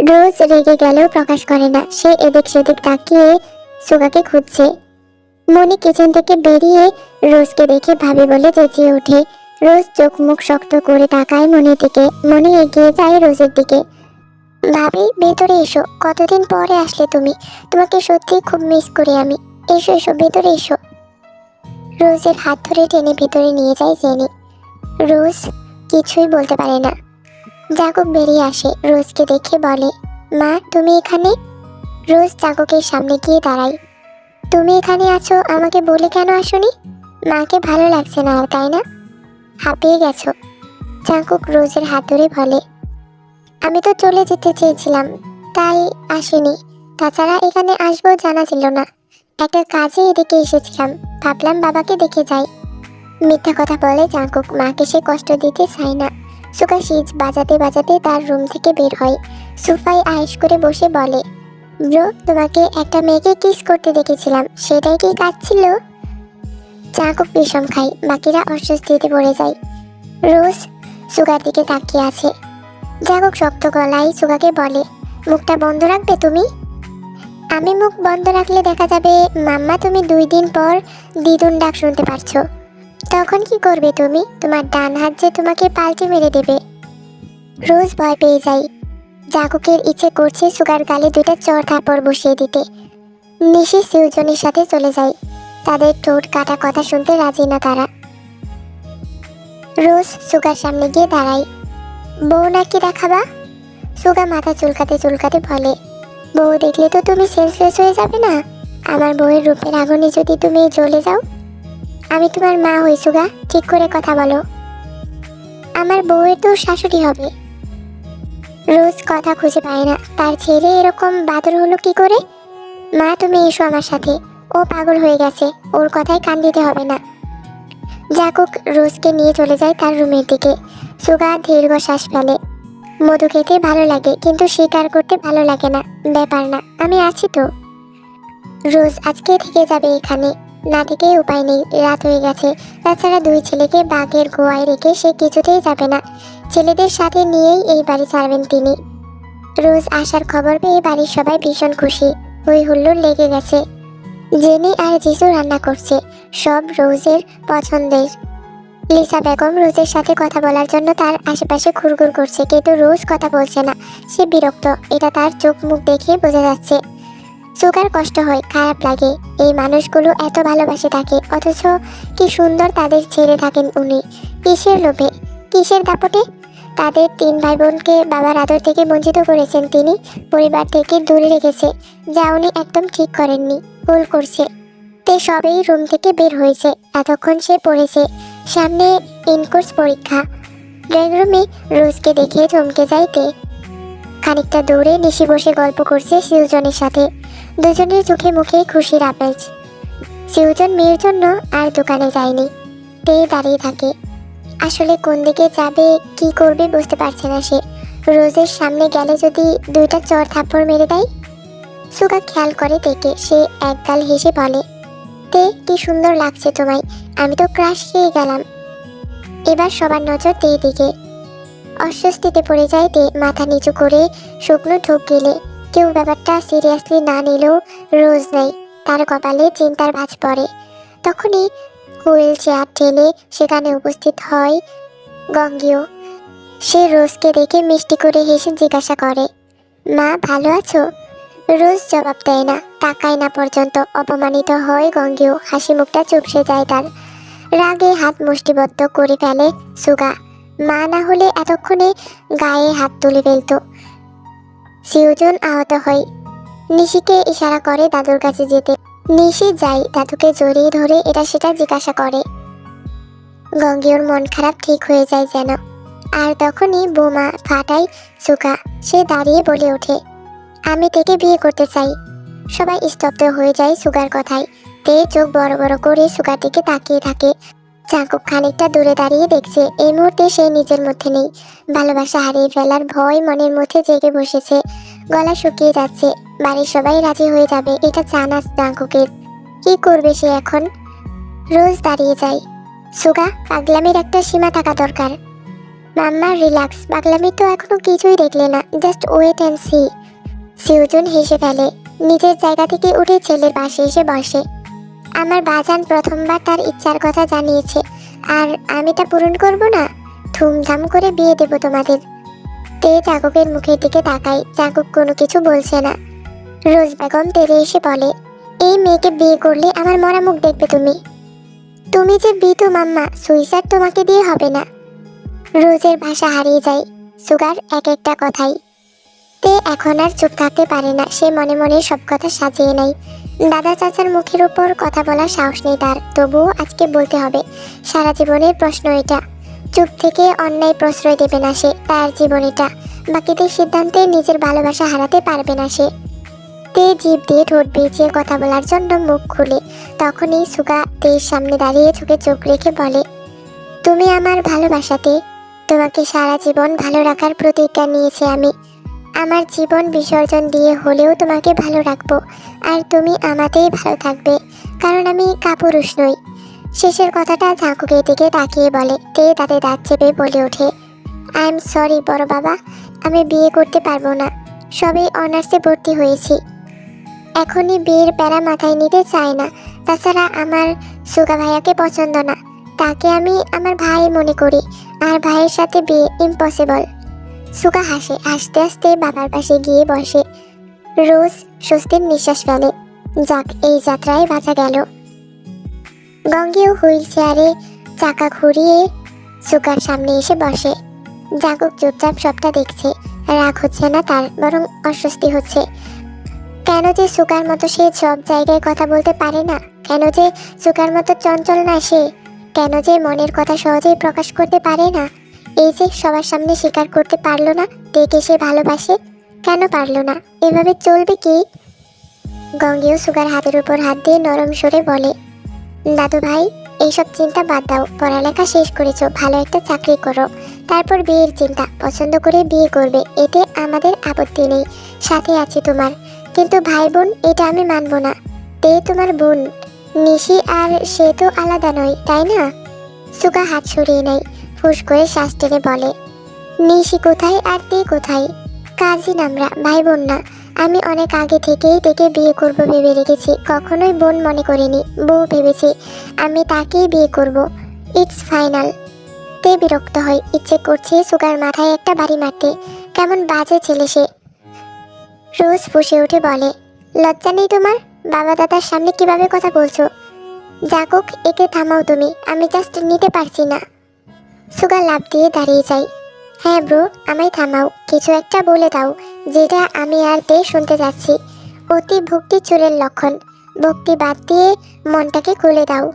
রোজ রেগে গেলেও প্রকাশ করে না। সে এদিক সেদিক তাকিয়ে সুগাকে খুঁজছে। মনি কিচেন থেকে বেরিয়ে রোজকে দেখে ভাবি বলে চেঁচিয়ে ওঠে। রোজ চোখ মুখ শক্ত করে তাকায় মনির দিকে। মনি এগিয়ে যায় রোজের দিকে। ভাবি, ভেতরে এসো, কতদিন পরে আসলে তুমি। তোমাকে সত্যি খুব মিস করি আমি। এসো এসো, ভেতরে এসো। রোজের হাত ধরে টেনে ভেতরে নিয়ে যায় জেনি। রোজ কিছুই বলতে পারে না। জাগক বেরিয়ে আসে, রোজকে দেখে বলে, মা তুমি এখানে? রোজ জাগকের সামনে গিয়ে দাঁড়ায়। তুমি এখানে আছো, আমাকে বলে কেন আসোনি? মাকে ভালো লাগছে না আর, তাই না? হাঁপিয়ে গেছো? জাগক রোজের হাত ধরে বলে, আমি তো চলে যেতে চেয়েছিলাম, তাই আসিনি। তাছাড়া এখানে আসবো জানা ছিল না। একটা কাজে এদিকে এসেছিলাম, ভাবলাম বাবাকে দেখে যাই। মিথ্যা কথা বলে জাগক, মাকে সে কষ্ট দিতে চায় না। সুগা সিজ বাজাতে বাজাতে তার রুম থেকে বের হয়। সোফায় আয়েশ করে বসে বলে, ব্রো, তোমাকে একটা মেয়েকে কিস করতে দেখেছিলাম, সেটাই কি কাজ ছিল? জাগক বিষম খায়, বাকিরা অস্বস্তিতে পড়ে যায়। রোজ সুগার দিকে তাকিয়ে আছে। জাগক শক্ত গলায় সুগাকে বলে, মুখটা বন্ধ রাখবে তুমি? আমি মুখ বন্ধ রাখলে দেখা যাবে মাম্মা তুমি 2 দিন পর দিদুন ডাক শুনতে পারছো। তখন কি করবে তুমি? তোমার ডান হাত যে তোমাকে পাল্টে মেরে দেবে। রোজ ভয় পেয়ে যায়। জাগকের ইচ্ছে করছে সুগার গালে 2টা চড় থাপ্পড় বসিয়ে দিতে। নিশি সিউজনের সাথে চলে যায়। তাদের ঠোঁট কাটা কথা শুনতে রাজি না তারা। রোজ সুগার সামনে গিয়ে দাঁড়ায়। বউ নাকি দেখাবা? সুগা মাথা চুলকাতে চুলকাতে বলে, বউ দেখলে তো তুমি সেন্সলেস হয়ে যাবে না? আমার বউয়ের রূপের আগুনে যদি তুমি জ্বলে যাও? আমি তোমার মা হই সুগা, ঠিক করে কথা বলো। আমার বউয়ের তো শাশুড়ি হবে। রোজ কথা খুঁজে পায় না, তার ছেলে এরকম বাদর হলো কি করে? মা তুমি এসো আমার সাথে, ও পাগল হয়ে গেছে, ওর কথায় কান দিতে হবে না। জাকুক রোজকে নিয়ে চলে যায় তার রুমের দিকে। সুগা দীর্ঘ শ্বাস ফেলে। মধু খেতে ভালো লাগে, কিন্তু শিকার করতে ভালো লাগে না। ব্যাপার না, আমি আছি তো। রোজ আজকে থেকে যাবে এখানে, না থেকে উপায় নেই, রাত হয়ে গেছে। তাছাড়া 2 ছেলেকে বাঘের গোয়ায় রেখে সে কিছুতেই যাবে না। ছেলেদের সাথে নিয়েই এই বাড়ি ছাড়বেন তিনি। রোজ আসার খবর পেয়ে বাড়ির সবাই ভীষণ খুশি। হই হুল্লোড় লেগে গেছে। জেনি আর জিজু রান্না করছে, সব রোজের পছন্দের। লিসা বেগম রোজের সাথে কথা বলার জন্য তার আশেপাশে ঘুরঘুর করছে, কিন্তু রোজ কথা বলছে না। সে বিরক্ত, এটা তার চোখ মুখ দেখে বোঝা যাচ্ছে। সুগার কষ্ট হয়, খারাপ লাগে। এই মানুষগুলো এত ভালোবাসে তাকে, অথচ কি সুন্দর তাদের ছেড়ে থাকেন উনি। কিসের লোভে, কিসের দাপটে? তাদের 3 ভাই বোনকে বাবার আদর থেকে বঞ্চিত করেছেন তিনি, পরিবার থেকে দূরে রেখেছে, যা উনি একদম ঠিক করেননি, ভুল করছে। তে সবেই রুম থেকে বের হয়েছে। এতক্ষণ সে পড়েছে, সামনে ইনকোর্স পরীক্ষা। ড্রয়িং রুমে রোজকে দেখে চমকে যায় তে। খানিকটা দূরে নিশি বসে গল্প করছে সিউজনের সাথে। দুজনের চোখে মুখে খুশির আমেজ। সিউজন মেয়ের জন্য আর দোকানে যায়নি, তে দাঁড়িয়ে থাকে। আসলে কোন দিকে যাবে, কি করবে বুঝতে পারছে না সে। রোজের সামনে গেলে যদি 2টা চড় থাপ্পড় মেরে দেয়। সুগা খেয়াল করে তেকে, সে একগাল হেসে বলে, তে কি সুন্দর লাগছে তোমায়, আমি তো ক্রাশ খেয়ে গেলাম। এবার সবার নজর তের দিকে। অস্বস্তিতে পড়ে যায় তে, মাথা নিচু করে শুকনো ঢোক গেলে। কেউ ব্যাপারটা সিরিয়াসলি না নিলেও রোজ নেই, তার কপালে চিন্তার ভাঁজ পড়ে। তখনই হুইল চেয়ার ঠেলে সেখানে উপস্থিত হয় গঙ্গীয়। সে রোজকে দেখে মিষ্টি করে হেসে জিজ্ঞাসা করে, মা ভালো আছো? রোজ জবাব দেয় না, তাকায় না পর্যন্ত। অপমানিত হয় গঙ্গীয়, হাসি মুখটা চুপসে যায় তার। রাগে হাত মুষ্টিবদ্ধ করে ফেলে সুগা। মা না হলে এতক্ষণে গায়ে হাত তুলে ফেলত। সিউজন আহত হয়। নিশিকে ইশারা করে দাদুর কাছে যেতে। নিশি যাই, দাদুকে জড়িয়ে ধরে এটা সেটা জিজ্ঞাসা করে। গঙ্গীয়র মন খারাপ ঠিক হয়ে যায় যেন। আর তখনই বোমা ফাটায় সুগা। সে দাঁড়িয়ে বলে ওঠে, আমি তেকে বিয়ে করতে চাই। সবাই স্তব্ধ হয়ে যায় সুগার কথায়। তে চোখ বড় বড় করে সুগার দিকে তাকিয়ে থাকে। জাঙ্কুক খানিকটা দূরে দাঁড়িয়ে দেখছে। এই মুহূর্তে সে নিজের মধ্যে নেই। ভালোবাসা হারিয়ে ফেলার ভয় মনের মধ্যে জেগে বসেছে। গলা শুকিয়ে যাচ্ছে। বাড়ির সবাই রাজি হয়ে যাবে, এটা জানা জাঙ্কুকের। কি করবে সে এখন? রোজ দাঁড়িয়ে যায়। সুগা, পাগলামির একটা সীমা থাকা দরকার। মাম্মা রিল্যাক্স, পাগলামি তো এখনো কিছুই দেখলে না, জাস্ট ওয়েট অ্যান্ড সি। সিউজন হেসে ফেলে, নিজের জায়গা থেকে উঠে ছেলের পাশে এসে বসে। আমার বাজান প্রথমবার তার ইচ্ছার কথা জানিয়েছে, আর আমি তা পূরণ করব না? ধুমধাম করে বিয়ে দেব তোমাদের। তে জাগকের মুখের দিকে তাকাই, জাগক কোনো কিছু বলছে না। রোজ বেগম তেরে এসে বলে, এই মেয়েকে বিয়ে করলে আমার মরা মুখ দেখবে তুমি। তুমি যে বিতু মাম্মা, সুইসাইড তোমাকে দিয়ে হবে না। রোজের ভাষা হারিয়ে যায় সুগার এক একটা কথাই। তে এখন আর চুপ থাকতে পারে না, সে মনে মনে সব কথা সাজিয়ে নেয়। দাদা চাচার মুখের উপর কথা বলার সাহস নেই তার, তবুও আজকে বলতে হবে। সারা জীবনের প্রশ্ন এটা, চুপ থেকে অন্যায় প্রশ্রয় দেবে না সে, তার জীবন এটা। বাকিদের সিদ্ধান্তে নিজের ভালোবাসা হারাতে পারবে না সে। তে জিভ দিয়ে ঠোঁট ভিজিয়ে কথা বলার জন্য মুখ খুলে, তখনই সুগা তের সামনে দাঁড়িয়ে চোখে চোখ রেখে বলে, তুমি আমার ভালোবাসাতে, তোমাকে সারা জীবন ভালো রাখার প্রতিজ্ঞা নিয়েছি আমি। আমার জীবন বিসর্জন দিয়ে হলেও তোমাকে ভালো রাখবো, আর তুমি আমাতেই ভালো থাকবে, কারণ আমি কাপুরুষ নই। শেষের কথাটা ঝাঁকুকের দিকে তাকিয়ে বলে। তে তাতে দাঁত চেপে বলে ওঠে, আই এম সরি বড় বাবা, আমি বিয়ে করতে পারবো না। সবে অনার্সে ভর্তি হয়েছি, এখনই বিয়ের প্যারা মাথায় নিতে চাই না। তাছাড়া আমার সুগা ভাইয়াকে পছন্দ না, তাকে আমি আমার ভাই মনে করি, আর ভাইয়ের সাথে বিয়ে ইম্পসিবল। সুগা হাসে, হাসতে হাসতে বাবার পাশে গিয়ে বসে। রোজ স্বস্তির নিঃশ্বাস ফেলে, যাক এই যাত্রায় বাঁচা গেল। গঙ্গেও হুইল চেয়ারে চাকা ঘুরিয়ে সুগার সামনে এসে বসে। জাগক চুপচাপ সবটা দেখছে, রাগ হচ্ছে না তার, বরং অস্বস্তি হচ্ছে। কেন যে সুগার মতো সে সব জায়গায় কথা বলতে পারে না, কেন যে সুগার মতো চঞ্চল না সে, কেন যে মনের কথা সহজেই প্রকাশ করতে পারে না। এই যে সবার সামনে স্বীকার করতে পারলো না দেখে সে ভালোবাসে, কেন পারলো না? এভাবে চলবে কি? গঙ্গেও সুগার হাতের উপর হাত দিয়ে নরম সুরে বলে, দাদু ভাই, এইসব চিন্তা বাদ দাও, পড়ালেখা শেষ করেছো, ভালো একটা চাকরি করো, তারপর বিয়ের চিন্তা, পছন্দ করে বিয়ে করবে, এতে আমাদের আপত্তি নেই, সাথে আছি তোমার। কিন্তু ভাই বোন এটা আমি মানবো না। তে তোমার বোন নিশি, আর সে তো আলাদা নয়, তাই না? সুগা হাত সরিয়ে নেয়, ফুস করে শ্বাস টেনে বলে, নিশি কোথায় আর তে কোথায়? কাজিন আমরা, ভাই বোন না। আমি অনেক আগে থেকেই তেকে বিয়ে করব ভেবে রেখেছি, কখনোই বোন মনে করিনি, বউ ভেবেছি। আমি তাকেই বিয়ে করব, ইটস ফাইনাল। তে বিরক্ত হয়, ইচ্ছে করছে সুগার মাথায় একটা বাড়ি মারতে, কেমন বাজে ছেলে সে। রোজ ফুঁসে উঠে বলে, লজ্জা নেই তোমার? বাবা দাদার সামনে কিভাবে কথা বলছো? জাগক, একে থামাও তুমি, আমি জাস্ট নিতে পারছি না। সুগা লাফ দিয়ে দাঁড়িয়ে যায়। হ্যাঁ ব্রো, আমায় থামাও, কিছু একটা বলে দাও, যেটা আমি আর তে শুনতে যাচ্ছি। অতি ভক্তি চোরের লক্ষণ, ভক্তি বাদ দিয়ে মনটাকে খুলে দাও।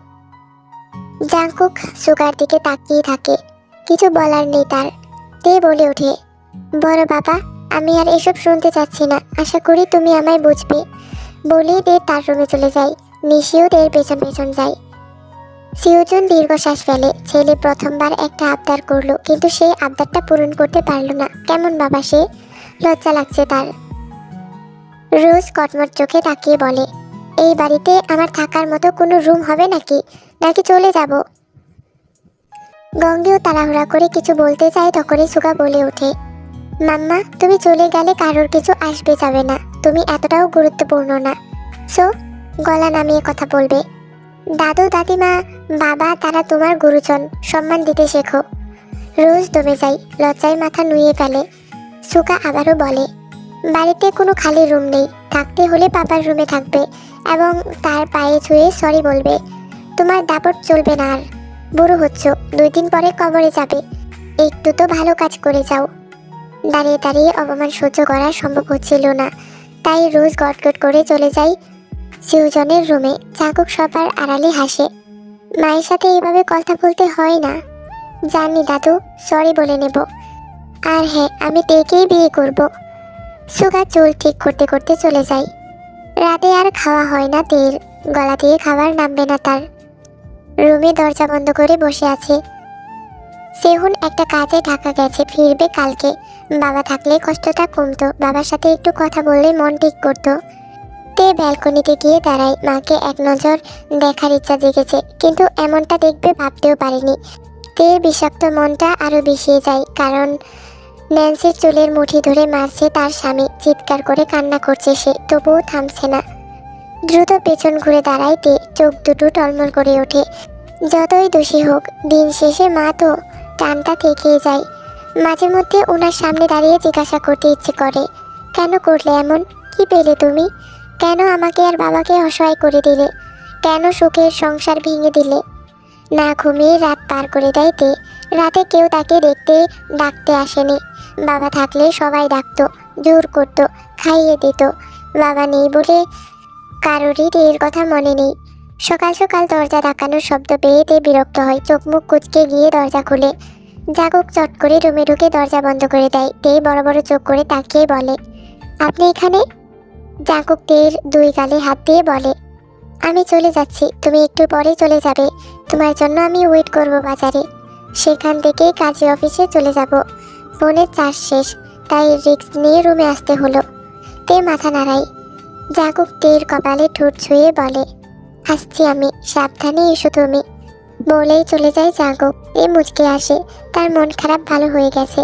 জাঙ্কুক সুগার দিকে তাকিয়ে থাকে, কিছু বলার নেই তার। তে বলে ওঠে, বড় বাবা, আমি আর এসব শুনতে চাচ্ছি না, আশা করি তুমি আমায় বুঝবে। বলেই তে তার রুমে চলে যায়, নিশিও দের পেছন পেছন যায়। সিউজন দীর্ঘশ্বাস ফেলে, ছেলে প্রথমবার একটা আবদার করলো, কিন্তু সেই আবদারটা পূরণ করতে পারলো না। কেমন বাবা সে, লজ্জা লাগছে তার। রোজ কটমট চোখে তাকিয়ে বলে, এই বাড়িতে আমার থাকার মতো কোনো রুম হবে নাকি, নাকি চলে যাব? গঙ্গেও তাড়াহুড়া করে কিছু বলতে চায়, তখনই সুগা বলে ওঠে, মাম্মা, তুমি চলে গেলে কারোর কিছু আসবে যাবে না, তুমি এতটাও গুরুত্বপূর্ণ না, সো গলা নামিয়ে কথা বলবে। দাদু দাদিমা বাবা তারা তোমার গুরুজন, সম্মান দিতে শেখো। রোজ দমে যায়, লজ্জায় মাথা নুয়ে ফেলে। সুগা আবারও বলে, বাড়িতে কোনো খালি রুম নেই, থাকতে হলে পাপার রুমে থাকবে, এবং তার পায়ে ছুঁয়ে সরি বলবে। তোমার দাপট চলবে না আর, বুড়ো হচ্ছ, 2 দিন পরে কবরে যাবে, একটু তো ভালো কাজ করে যাও। দাঁড়িয়ে দাঁড়িয়ে অপমান সহ্য করা সম্ভব হচ্ছিল না, তাই রোজ গটগট করে চলে যায় সিউজনের রুমে। জাগক সবার আড়ালে হাসে, মায়ের সাথে এইভাবে কথা বলতে হয় না। জানি দাদু, সরি বলে নেব, আর হ্যাঁ, আমি তেকেই বিয়ে করব। সুগা চুল ঠিক করতে করতে চলে যায়। রাতে আর খাওয়া হয় না তের, গলা দিয়ে খাবার নামবে না তার। রুমে দরজা বন্ধ করে বসে আছে। সেহুন একটা কাজে ঢাকা গেছে, ফিরবে কালকে। বাবা থাকলে কষ্টটা কমতো, বাবার সাথে একটু কথা বললে মন ঠিক করতো। তে ব্যালকনিতে গিয়ে দাঁড়ায়, মাকে এক নজর দেখার ইচ্ছা জেগেছে, কিন্তু এমনটা দেখবে ভাবতেও পারেনি। তের বিষাক্ত মনটা আরো বিষিয়ে যায়, কারণ ন্যান্সির চুলের মুঠি ধরে মারছে তার স্বামী। চিৎকার করে কান্না করছে সে, তবুও থামছে না। দ্রুত পেছন ঘুরে দাঁড়ায় তে, চোখ দুটো টলমল করে ওঠে। যতই দোষী হোক, দিন শেষে মা তো, টানটা থেকেই যায়। মাঝে মধ্যে ওনার সামনে দাঁড়িয়ে জিজ্ঞাসা করতে ইচ্ছে করে, কেন করলে এমন? কি পেলে তুমি? কেন আমাকে আর বাবাকে অসহায় করে দিলে? কেন সুখের সংসার ভেঙে দিলে? না ঘুমিয়ে রাত পার করে দেয় তে। রাতে কেউ তাকে দেখতে ডাকতে আসেনি। বাবা থাকলে সবাই ডাকতো, জোর করতো, খাইয়ে দিত। বাবা নেই বলে কারোরই তের কথা মনে নেই। সকাল সকাল দরজা ধাক্কানোর শব্দ পেয়ে তে বিরক্ত হয়। চোখ মুখ কুঁচকে গিয়ে দরজা খুলে। জাগুক চট করে রুমে ঢুকে দরজা বন্ধ করে দেয়। তে বড় বড় চোখ করে তাকিয়ে বলে, আপনি এখানে? জাগুক তের দুই গালে হাত দিয়ে বলে, আমি চলে যাচ্ছি, তুমি একটু পরেই চলে যাবে। তোমার জন্য আমি ওয়েট করব বাজারে। সেখান থেকে কাজী অফিসে চলে যাব। ফোনের চার্জ শেষ, তাই রিস্ক নিয়ে রুমে আসতে হলো। তে মাথা নাড়াই। জাগুক তের কপালে ঠোঁট ছুঁয়ে বলে, আসছি আমি, সাবধানে এসো তুমি। বলেই চলে যায় জাগুক। এ মুচকে আসে, তার মন খারাপ ভালো হয়ে গেছে।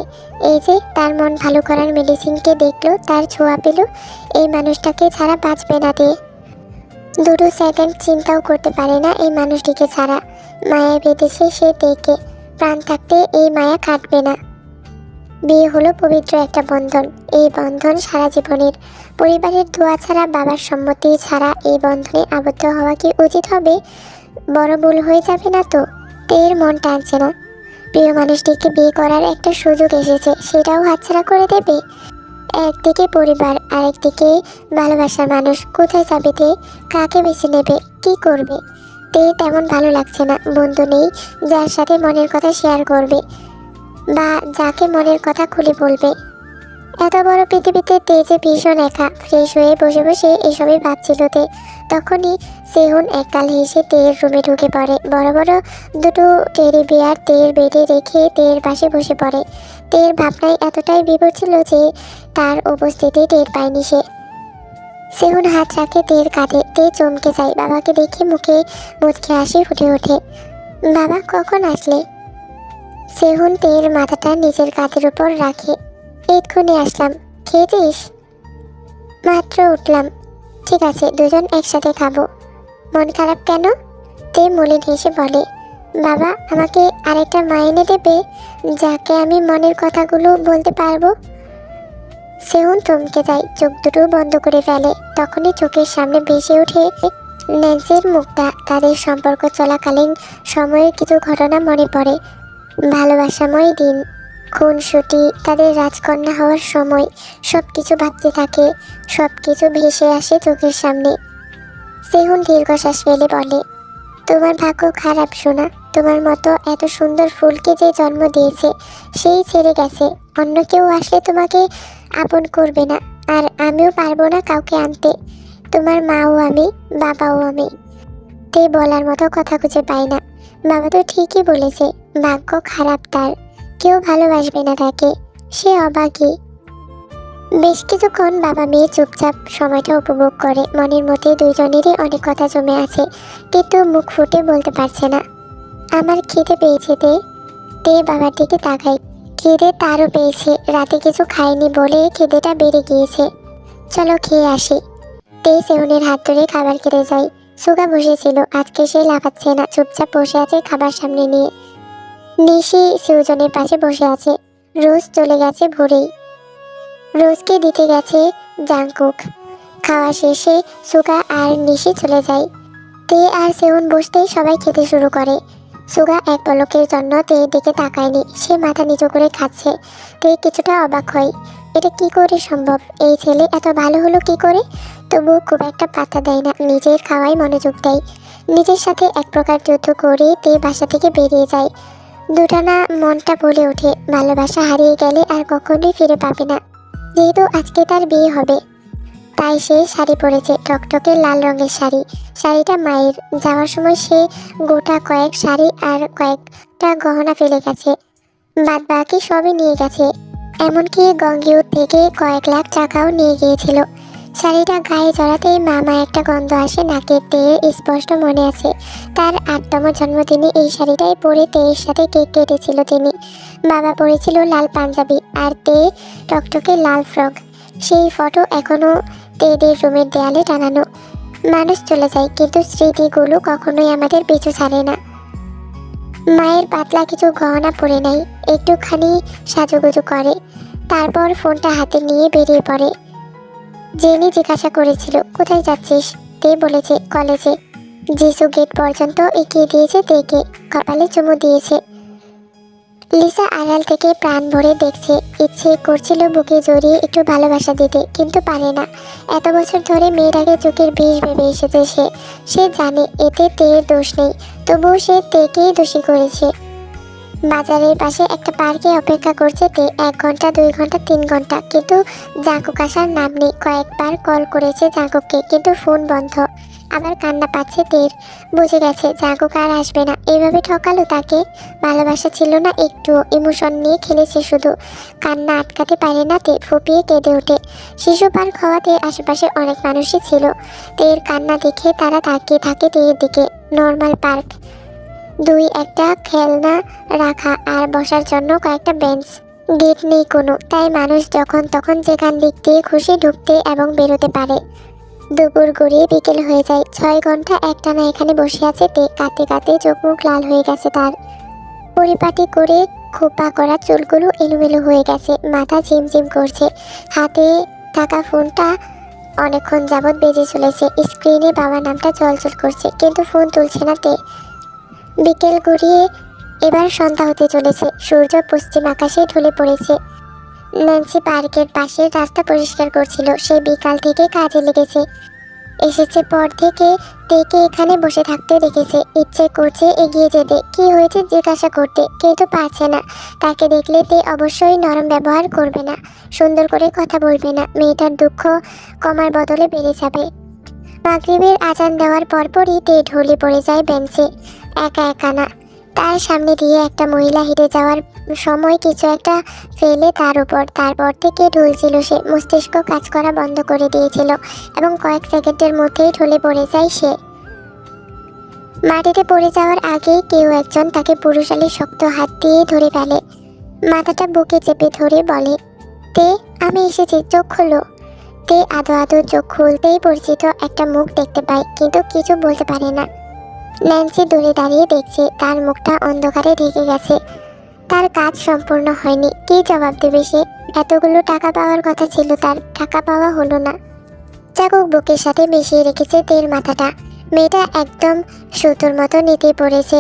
এই যে তার মন ভালো করার মেডিসিনকে দেখলো, তার ছোঁয়া পেল। এই মানুষটাকে ছাড়া বাঁচবে না তে। দুটো সেকেন্ড চিন্তাও করতে পারে না এই মানুষটিকে ছাড়া। মায়ায় বেঁধেছে সে তেকে, প্রাণ থাকতে এই মায়া কাটবে না। বিয়ে হলো পবিত্র একটা বন্ধন, এই বন্ধন সারা জীবনের। পরিবারের দোয়া ছাড়া, বাবার সম্মতি ছাড়া এই বন্ধনে আবদ্ধ হওয়া কি উচিত হবে? বড় ভুল হয়ে যাবে না তো? তের মন টানছে না। প্রিয় মানুষটিকে বিয়ে করার একটা সুযোগ এসেছে, সেটাও হাতছাড়া করে দেবে? একদিকে পরিবার, আরেকদিকে ভালোবাসার মানুষ। কোথায় যাবে তে? কাকে বেছে নেবে? কি করবে? তে তেমন ভালো লাগছে না। বন্ধু নেই যার সাথে মনের কথা শেয়ার করবে, বা যাকে মনের কথা খুলে বলবে। এত বড় পৃথিবীতে তে যে ভীষণ একা। ফ্রেশ হয়ে বসে বসে এসবই ভাবছিল তে। তখনই সেহুন একগাল হেসে তের রুমে ঢুকে পড়ে। বড় বড় দুটো টেডি বিয়ার তের বেডে রেখে তের পাশে বসে পড়ে। তের ভাবনায় এতটাই বিভোর ছিল যে তার উপস্থিতি টের পায়নি সে। সেহুন হাত রাখে তের কাঁধে। তে চমকে যায়। বাবাকে দেখে মুখে মুচকে হাসি ফুটে ওঠে। বাবা, কখন আসলে? সেহুন তের মাথাটা নিজের কাঁধের উপর রাখে। এক্ষুনি আসলাম। খেয়েছিস? মাত্র উঠলাম। ঠিক আছে, দুজন একসাথে খাবো। মন খারাপ কেন? তে মলিন হেসে বলে, বাবা আমাকে আরেকটা মা এনে দেবে, যাকে আমি মনের কথাগুলো বলতে পারবো। সেহুন থমকে যায়, চোখ দুটো বন্ধ করে ফেলে। তখনই চোখের সামনে ভেসে ওঠে ন্যান্সির মুখটা। তাদের সম্পর্ক চলাকালীন সময়ের কিছু ঘটনা মনে পড়ে। ভালোবাসাময় দিন, খুনসুটি, তাদের রাজকন্যা হওয়ার সময়। সব কিছু ভাবতে থাকে, সব কিছু ভেসে আসে চোখের সামনে। সেহুন দীর্ঘশ্বাস ফেলে বলে, তোমার ভাগ্য খারাপ সোনা। তোমার মতো এত সুন্দর ফুলকে যে জন্ম দিয়েছে সেই ছেড়ে গেছে। অন্য কেউ আসলে তোমাকে আপন করবে না, আর আমিও পারবো না কাউকে আনতে। তোমার মাও আমি, বাবাও আমি। তে বলার মতো কথা খুঁজে পায় না। বাবা তো ঠিকই বলেছে, ভাগ্য খারাপ তার, কেউ ভালোবাসবে না তাকে, সে অভাগী। বেশ কিছুক্ষণ বাবা মেয়ে চুপচাপ সময়টা উপভোগ করে। মনের মধ্যে দুইজনেরই অনেক কথা জমে আছে, কিন্তু মুখ ফুটে বলতে পারছে না। আমার খিদে পেয়েছে তে। তে বাবার দিকে তাকাই। খিদে তারও পেয়েছে, রাতে কিছু খায়নি বলে খিদেটা বেড়ে গিয়েছে। চলো খেয়ে আসি। তে সেহুনের হাত ধরে খাবার খেতে যায়। সুগা বসেছিল, আজকে সে লাফাচ্ছে না, চুপচাপ বসে আছে খাবার সামনে নিয়ে। নিশি সিউজনের পাশে বসে আছে। রোজ চলে গেছে ভোরেই। রোজকে দিতে গেছে জাংকুক। খাওয়া শেষে সুগা আর নিশি চলে যায়। তে আর সেহুন বসতেই সবাই খেতে শুরু করে। সুগা এক পলকের জন্য তের দিকে তাকায়নি, সে মাথা নিচু করে খাচ্ছে। তে কিছুটা অবাক হয়, এটা কি করে সম্ভব? এই ছেলে এত ভালো হলো কি করে? তবুও খুব একটা পাত্তা দেয় না, নিজের খাওয়ায় মনোযোগ দেয়। নিজের সাথে এক প্রকার যুদ্ধ করে তে বাসা থেকে বেরিয়ে যায়। দুটানা মনটা বলে ওঠে, ভালোবাসা হারিয়ে গেলে আর কখনোই ফিরে পাবে না। যেহেতু আজকে তার বিয়ে হবে, তাই সে শাড়ি পরেছে, টকটকে লাল রঙের শাড়ি। শাড়িটা মায়ের। যাওয়ার সময় সে গোটা কয়েক শাড়ি আর কয়েকটা গহনা ফেলে গেছে, বাদ বাকি সবই নিয়ে গেছে। এমনকি গঙ্গিউর থেকে কয়েক লাখ টাকাও নিয়ে গিয়েছিল। শাড়িটা গায়ে জড়াতেই মামা একটা গন্ধ আসে নাকে। তেয়ের স্পষ্ট মনে আছে তার 8তম জন্মদিনে এই শাড়িটাই পরে তেয়ের সাথে কেক কেটেছিল তিনি। বাবা পরেছিল লাল পাঞ্জাবি আর তে টকটকে লাল ফ্রক। সেই ফটো এখনো তেদের রুমের দেয়ালে টানানো। মানুষ চলে যায় কিন্তু স্মৃতিগুলো কখনোই আমাদের পিছু ছাড়ে না। মায়ের পাতলা কিছু গহনা পরে নেয়, একটুখানি সাজুগুজু করে, তারপর ফোনটা হাতে নিয়ে বেরিয়ে পড়ে। জেনি জিজ্ঞাসা করেছিল কোথায় যাচ্ছিস, তে বলেছে কলেজে। যিশু গেট পর্যন্ত এগিয়ে দিয়েছে তেকে, কপালে চুমু দিয়েছে। লিসা আড়াল থেকে প্রাণ ভরে দেখছে, ইচ্ছে করছিল বুকে জড়িয়ে একটু ভালোবাসা দিতে, কিন্তু পারে না। এত বছর ধরে মেয়েটাকে চোখের বিষ ভেবে এসেছে সে জানে এতে তের দোষ নেই, তবুও সে তেকেই দোষী করেছে। বাজারের পাশে একটা পার্কে অপেক্ষা করছে তে 1 ঘন্টা 2 ঘন্টা 3 ঘন্টা, কিন্তু জাঙ্কুক আসার নাম নেই। কয়েকবার কল করেছে জাঙ্কুককে, কিন্তু ফোন বন্ধ। আবার কান্না পাচ্ছে তের, বুঝে গেছে জাঙ্কুক আর আসবে না। এভাবে ঠকালো তাকে। ভালোবাসা ছিল না একটু, ইমোশন নিয়ে খেলেছে শুধু। কান্না আটকাতে পারে না তে, ফুপিয়ে কেঁদে ওঠে। শিশু পার্ক হওয়াতে আশেপাশে অনেক মানুষই ছিল। তের কান্না দেখে তারা তাকিয়ে থাকে তের দিকে। নর্মাল পার্ক, 2-1টা খেলনা রাখা আর বসার জন্য কয়েকটা বেঞ্চ। গেট নেই কোনো, তাই মানুষ যখন তখন যেখান দিক দিয়ে খুশি ঢুকতে এবং বেরোতে পারে। দুপুর গড়িয়ে বিকেল হয়ে যায়। 6 ঘন্টা একটানা এখানে বসে আছে তে, কাঁদতে কাঁদতে চোখ মুখ লাল হয়ে গেছে তার। পরিপাটি করে খোপা করা চুলগুলো এলোমেলো হয়ে গেছে, মাথা ঝিমঝিম করছে। হাতে থাকা ফোনটা অনেকক্ষণ যাবৎ বেজে চলেছে। স্ক্রিনে বাবার নামটা চলচল করছে, কিন্তু ফোন তুলছে না তে। বিকেল গড়িয়ে এবার সন্ধ্যা হতে চলেছে। সূর্য পশ্চিম আকাশে ঢলে পড়েছে। ন্যান্সি পার্কের পাশে রাস্তা পরিষ্কার করছিল। সে বিকাল থেকে কাজে লেগেছে। এসেছে পর থেকে তেকে এখানে বসে থাকতে দেখেছে। ইচ্ছে করছে এগিয়ে যেতে, কি হয়েছে জিজ্ঞাসা করতে, কিন্তু পারছে না। তাকে দেখলে তে অবশ্যই নরম ব্যবহার করবে না, সুন্দর করে কথা বলবে না। মেয়েটার দুঃখ কমার বদলে বেড়ে যাবে। মাগরিবের আজান দেওয়ার পরপরই তে ঢলে পড়ে যায় বেঞ্চে, একা একা না। তার সামনে দিয়ে একটা মহিলা হেঁটে যাওয়ার সময় কিছু একটা ফেলে তার উপর। তারপর থেকে ঢুলছিল সে, মস্তিষ্ক কাজ করা বন্ধ করে দিয়েছিল এবং কয়েক সেকেন্ডের মধ্যেই ঢলে পড়ে যায় সে। মাটিতে পড়ে যাওয়ার আগেই কেউ একজন তাকে পুরুষালী শক্ত হাত দিয়ে ধরে ফেলে। মাথাটা বুকে চেপে ধরে বলে, তে আমি এসেছি, চোখ খোলো। তে আদো আদো চোখ খুলতেই পরিচিত একটা মুখ দেখতে পায়, কিন্তু কিছু বলতে পারে না। ন্যান্সি দূরে দাঁড়িয়ে দেখছে, তার মুখটা অন্ধকারে ঢেকে গেছে। তার কাজ সম্পূর্ণ হয়নি, কী জবাব দেবে সে? এতগুলো টাকা পাওয়ার কথা ছিল তার, টাকা পাওয়া হলো না। চাকুক বুকের সাথে মিশিয়ে রেখেছে তের মাথাটা। মেয়েটা একদম সুতোর মতো নিতে পড়েছে।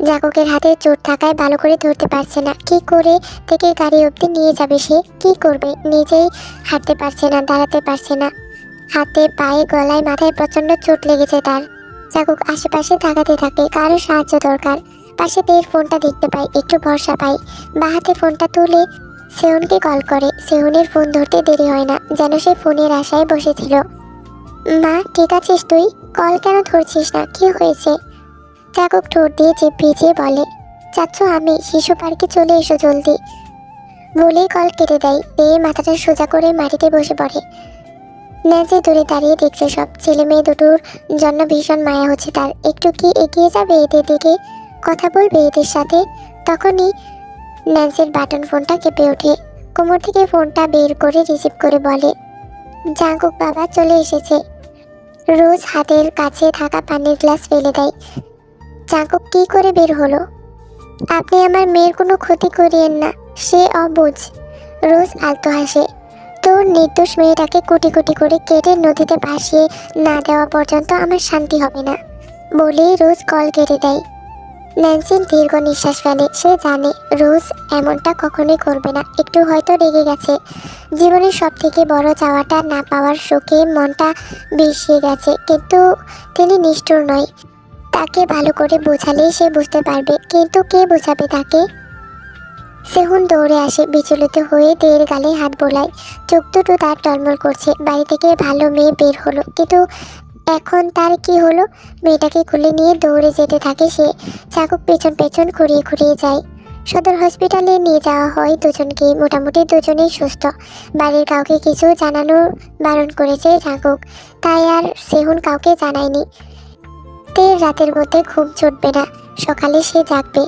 জাকুকের হাতে চোট থাকায় ভালো করে ধরতে পারছে না। কি করে থেকে গাড়ি অবধি নিয়ে যাবে সে? কি করবে? নিজেই হাঁটতে পারছে না, দাঁড়াতে পারছে না। হাতে পায়ে গলায় মাথায় প্রচণ্ড চোট লেগেছে তার। জাকুক আশেপাশে তাকাতে থাকে, কারো সাহায্য দরকার। পাশে তের ফোনটা দেখতে পায়, একটু ভরসা পায়। বা হাতে ফোনটা তুলে সেহুনকে কল করে। সেহুনের ফোন ধরতে দেরি হয় না, যেন সে ফোনের আশায় বসেছিল। মা ঠিক আছিস তুই? কল কেন ধরছিস না, কি হয়েছে? জাকুক ঠোঁট দিয়ে জিভ ভিজিয়ে বলে, চাচ্ছ আমি, শিশু পার্কে চলে এসো জলদি। বলেই কল কেটে দেয়। পেয়ে মাথাটা সোজা করে মাটিতে বসে পড়ে। ন্যান্সি দূরে দাঁড়িয়ে দেখছে সব। ছেলে মেয়ে দুটোর জন্য ভীষণ মায়া হচ্ছে তার। একটু কি এগিয়ে যাবে এদের দিকে, কথা বলবে এদের সাথে? তখনই ন্যান্সির বাটন ফোনটা কেঁপে ওঠে। কোমর থেকে ফোনটা বের করে রিসিভ করে বলে, জাঙ্কুক বাবা চলে এসেছে। রোজ হাতের কাছে থাকা পানির গ্লাস ফেলে দেয়। জাঙ্কুক কি করে বের হলো? আপনি আমার মেয়ের কোনো ক্ষতি করিয়েন না, সে অবুঝ। রোজ আলতো হাসে। তোর নির্দোষ মেয়েটাকে কোটি কোটি করে কেটে নদীতে ভাসিয়ে না দেওয়া পর্যন্ত আমার শান্তি হবে না, বলেই রোজ কল কেটে দেয়। ন্যান্সি দীর্ঘ নিঃশ্বাস ফেলে। সে জানে রোজ এমনটা কখনোই করবে না। একটু হয়তো রেগে গেছে। জীবনের সব থেকে বড় চাওয়াটা না পাওয়ার শোকে মনটা বিষিয়ে গেছে, কিন্তু তিনি নিষ্ঠুর নয়। তাকে ভালো করে বোঝালেই সে বুঝতে পারবে, কিন্তু কে বোঝাবে তাকে? সেহুন দৌড়ে আসে, বিচলিত হয়ে তের গালে হাত বোলায়। চোখ দুটো তার টলমল করছে। বাড়ি থেকে ভালো মেয়ে বের হলো, কিন্তু এখন তার কি হলো? মেয়েটাকে খুলে নিয়ে দৌড়ে যেতে থাকে সে। চাকুক পেছন পেছন খুঁড়িয়ে খুঁড়িয়ে যায়। সদর হসপিটালে নিয়ে যাওয়া হয় দুজনকে, মোটামুটি দুজনেই সুস্থ। বাড়ির কাউকে কিছু জানানো বারণ করেছে জাঙ্কুক, তাই আর সেহুন কাউকে জানায়নি। তের রাতের মধ্যে ঘুম ছুটবে না, সকালে সে জাগবে।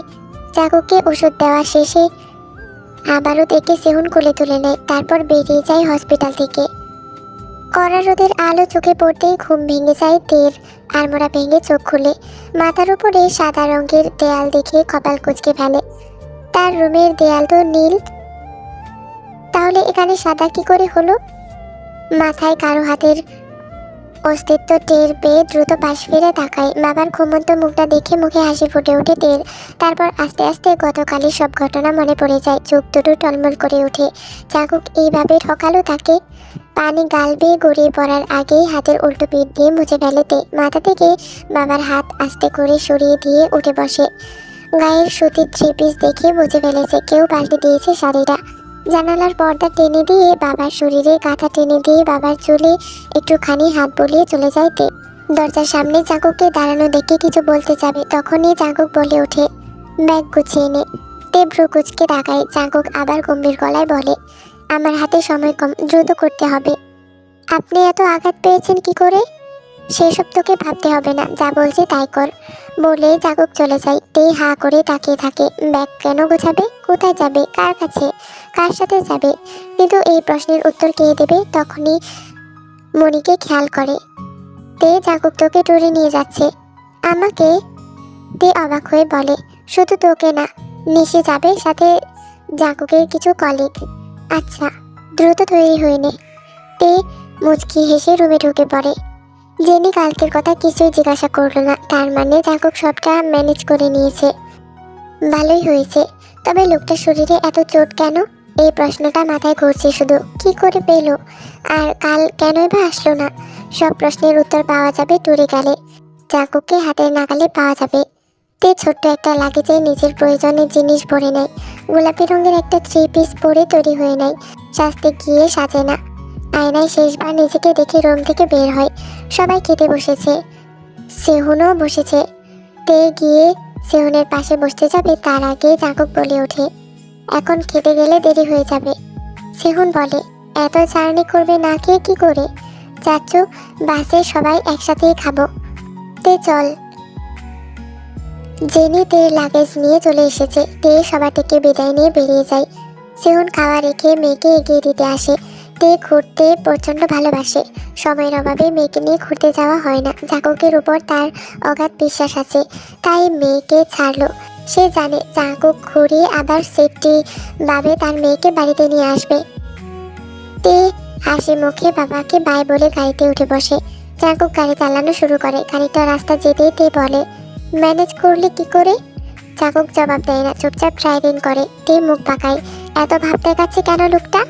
জাঙ্কুককে ওষুধ দেওয়া শেষে আবারও তেকে সেহুন কোলে তুলে নেয়, তারপর বেরিয়ে যায় হসপিটাল থেকে। কড়া রোদের আলো চোখে পড়তেই ঘুম ভেঙে যায় তের। আড়মোড়া ভেঙে চোখ খুলে মাথার উপরে সাদা রঙের দেয়াল দেখে কপাল কুঁচকে ফেলে। তার রুমের দেয়াল তো নীল, তাহলে এখানে সাদা কি করে হলো? মাথায় কারো হাতের অস্তিত্ব টের পেয়ে দ্রুত পাশ ফিরে তাকায়। বাবার ঘুমন্ত মুখটা দেখে মুখে হাসি ফুটে ওঠে তের। তারপর আস্তে আস্তে গতকালের সব ঘটনা মনে পড়ে যায়, চোখ দুটো টলমল করে ওঠে। জাঙ্কুক এইভাবে ঠকালো তাকে। পানি গাল বেয়ে গড়িয়ে পড়ার আগেই হাতের উল্টো পিঠ দিয়ে মুছে ফেলে তে। মাথা থেকে বাবার হাত আস্তে করে সরিয়ে দিয়ে উঠে বসে। গায়ের সুতির থ্রি পিস দেখে বুঝে ফেলেছে কেউ পাল্টে দিয়েছে শাড়িটা। জানালার পর্দা টেনে দিয়ে বাবার শরীরে কাঁথা টেনে দিয়ে বাবার চুলে একটুখানি হাত বলিয়ে চলে যায় তে। দরজার সামনে জাঙ্কুককে দাঁড়ানো দেখে কিছু বলতে যাবে, তখনই জাঙ্কুক বলে ওঠে, ব্যাগ গুছিয়ে নে। তে ভ্রু কুঁচকে তাকায়। জাঙ্কুক আবার গম্ভীর গলায় বলে, আমার হাতে সময় কম, দ্রুত করতে হবে। আপনি এত আঘাত পেয়েছেন কি করে? সেসব তোকে ভাবতে হবে না, যা বলছি তাই কর। বলে জাঙ্কুক চলে যায়। তে হা করে তাকিয়ে থাকে। ব্যাগ কেন গোছাবে? কোথায় যাবে? কার কাছে? কার সাথে যাবে? কিন্তু এই প্রশ্নের উত্তর কে দেবে? তখনই মনিকে খেয়াল করে। তে জাঙ্কুক তোকে ট্যুরে নিয়ে যাচ্ছে। আমাকে? তে অবাক হয়ে বলে, শুধু তোকে না, নিশি যাবে সাথে, জাঙ্কুকের কিছু কলিগ। আচ্ছা, দ্রুত তৈরি হয়ে নে। তে মুচকি হেসে রুমে ঢুকে পড়ে। জেনি কালকের কথা কিছুই জিজ্ঞাসা করলো না, তার মানে জাঙ্কুক সবটা ম্যানেজ করে নিয়েছে। ভালোই হয়েছে, তবে লোকটার শরীরে এত চোট কেন? এই প্রশ্নটা মাথায় ঘুরছে শুধু। কি করে পেল? আর কাল কেনই বা আসলো না? সব প্রশ্নের উত্তর পাওয়া যাবে ট্যুরে গেলে। জাঙ্কুককে হাতের নাগালে পাওয়া যাবে। তে ছোট্ট একটা লাগেজে নিজের প্রয়োজনের জিনিস ভরে নেয়। গোলাপি রঙের একটা থ্রি পিস পরে তৈরি হয়ে নেয়। সাজতে গিয়ে সাজে না। আয়নায় শেষবার নিজেকে দেখে রুম থেকে বের হয়। সবাই খেতে বসেছে, সেহুনও বসেছে। তে গিয়ে সেহুনের পাশে বসতে যাবে, তার আগে জাঙ্কুক বলে ওঠে, এখন খেতে গেলে দেরি হয়ে যাবে। সেহুন বলে, এত জার্নি করবে না খেয়ে কি করে? চাচ্চু, বাসে সবাই একসাথেই খাবো। তে চল। জেনি তের লাগেজ নিয়ে চলে এসেছে। তে সবার থেকে বিদায় নিয়ে বেরিয়ে যায়। সেহুন খাওয়া রেখে মেয়েকে এগিয়ে দিতে আসে। তে ঘুরতে প্রচণ্ড ভালোবাসে। সময়ের অভাবে মেয়েকে নিয়ে ঘুরতে যাওয়া হয় না। জাঙ্কুকের উপর তার অগাধ বিশ্বাস আছে, তাই মেয়েকে ছাড়লো। সে জানে জাঙ্কুক ঘুরিয়ে আবার সেফটি ভাবে তার মেয়েকে বাড়িতে নিয়ে আসবে। তে হাসি মুখে বাবাকে বাই বলে গাড়িতে উঠে বসে। জাঙ্কুক গাড়ি চালানো শুরু করে। গাড়িটা রাস্তা যেতেই তে বলে, ম্যানেজ করলে কি করে? জাঙ্কুক জবাব দেয় না, চুপচাপ ড্রাইভিং করে। তে মুখ পাকায়, এত ভাব দেখাচ্ছে কেন লোকটা?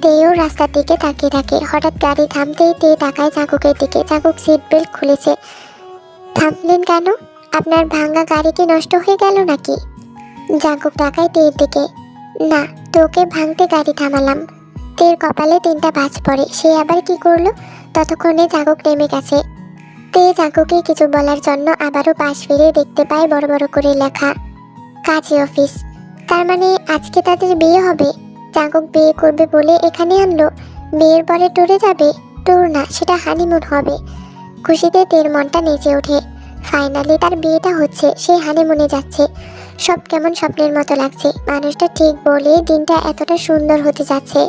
তেও রাস্তার দিকে তাকিয়ে থাকে। হঠাৎ গাড়ি থামতেই তে তাকায় জাঙ্কুকের দিকে। জাঙ্কুক সিট বেল্ট খুলেছে। থামলেন কেন? আপনার ভাঙা গাড়ি কি নষ্ট হয়ে গেল নাকি? জাঙ্কুক তাকায় তের দিকে। না, তোকে ভাঙতে গাড়ি থামালাম। তের কপালে 3টা ভাঁজ পড়ে। সে আবার কি করলো? ততক্ষণে জাঙ্কুক নেমে গেছে। তে জাঙ্কুকে কিছু বলার জন্য আবারও পাশ ফিরে দেখতে পায় বড় বড় করে লেখা, কাজী অফিস। তার মানে আজকে তাদের বিয়ে হবে। জাঙ্কুক বিয়ে করবে বলে এখানে আনলো। বিয়ের পরে ট্যুরে যাবে? ট্যুর না, সেটা হানিমুন হবে। খুশিতে তের মনটা নেচে ওঠে। ফাইনালি তার বিয়েটা হচ্ছে, সে হানিমুনে যাচ্ছে। সব কেমন স্বপ্নের মতো লাগছে। মানুষটা ঠিক বলে দিনটা এতটা সুন্দর হতে যাচ্ছে।